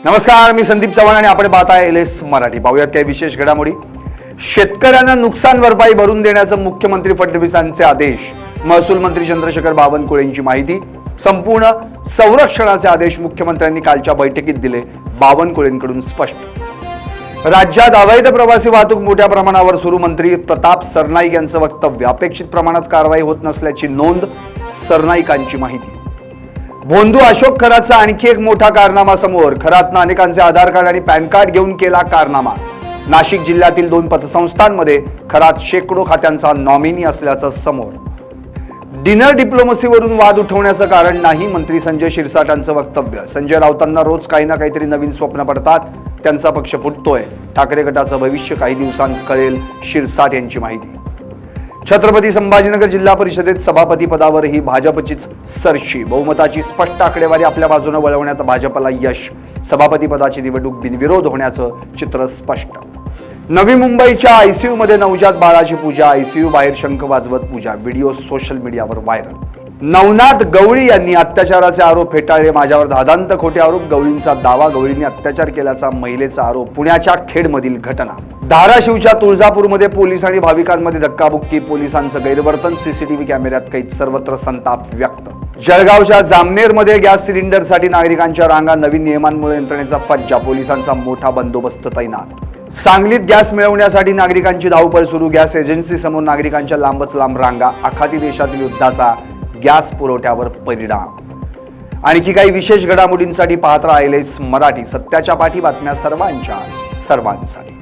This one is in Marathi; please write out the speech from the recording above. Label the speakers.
Speaker 1: नमस्कार, मी संदीप चव्हाण आणि आपण पाहताय एलएस मराठी. पाहूयात काही विशेष घडामोडी. शेतकऱ्यांना नुकसान भरपाई भरून देण्याचे मुख्यमंत्री फडणवीसांचे आदेश. महसूल मंत्री चंद्रशेखर बावनकुळेंची माहिती. संपूर्ण संरक्षणाचे आदेश मुख्यमंत्र्यांनी कालच्या बैठकीत दिले. बावनकुळेंकडून स्पष्ट. राज्यात अवैध प्रवासी वाहतूक मोठ्या प्रमाणावर सुरू. मंत्री प्रताप सरनाईक यांचं वक्तव्य. अपेक्षित प्रमाणात कारवाई होत नसल्याची नोंद. सरनाईकांची माहिती. भोंदू अशोक खरातचा आणखी एक मोठा कारनामा समोर. खरातनं अनेकांचे आधार कार्ड आणि पॅन कार्ड घेऊन केला कारनामा. नाशिक जिल्ह्यातील 2 पतसंस्थांमध्ये खरात शेकडो खात्यांचा नॉमिनी असल्याचं समोर. डिनर डिप्लोमसीवरून वाद उठवण्याचं कारण नाही. मंत्री संजय शिरसाटांचं वक्तव्य. संजय राऊतांना रोज काही ना काहीतरी नवीन स्वप्न पडतात. त्यांचा पक्ष फुटतोय. ठाकरे गटाचं भविष्य काही दिवसांत कळेल. शिरसाट यांची माहिती. छत्रपती संभाजीनगर जिल्हा परिषदेत सभापती पदावरही भाजपचीच सरशी. बहुमताची स्पष्ट आकडेवारी आपल्या बाजूने वळवण्यात भाजपला यश. सभापती पदाची निवडणूक बिनविरोध होण्याचं चित्र स्पष्ट. नवी मुंबईच्या आयसीयू मध्ये नवजात बाळाची पूजा. आयसीयू बाहेर शंख वाजवत पूजा. व्हिडिओ सोशल मीडियावर व्हायरल. नवनाथ गवळी यांनी अत्याचाराचे आरोप फेटाळले. माझ्यावर धादांत खोटे आरोप. गवळींचा दावा. गवळींनी अत्याचार केल्याचा महिलेचा आरोप. पुण्याच्या खेडमधील घटना. धाराशिवच्या तुळजापूरमध्ये पोलीस आणि भाविकांमध्ये धक्काबुक्की. पोलिसांचं गैरवर्तन. सीसीटीव्ही कॅमेऱ्यात कैद. सर्वत्र संताप व्यक्त. जळगावच्या जामनेरमध्ये गॅस सिलेंडरसाठी नागरिकांच्या रांगा. नवीन नियमांमुळे यंत्रणेचा फज्जा. पोलिसांचा मोठा बंदोबस्त तैनात. सांगलीत गॅस मिळवण्यासाठी नागरिकांची धावपळ सुरू. गॅस एजन्सी समोर नागरिकांच्या लांबच लांब रांगा. आखाती देशातील युद्धाचा गॅस पुरवठ्यावर परिणाम. आणखी काही विशेष घडामोडींसाठी पाहत राहिलेस मराठी. सत्याच्या पाठी. बातम्या सर्वांच्या सर्वांसाठी.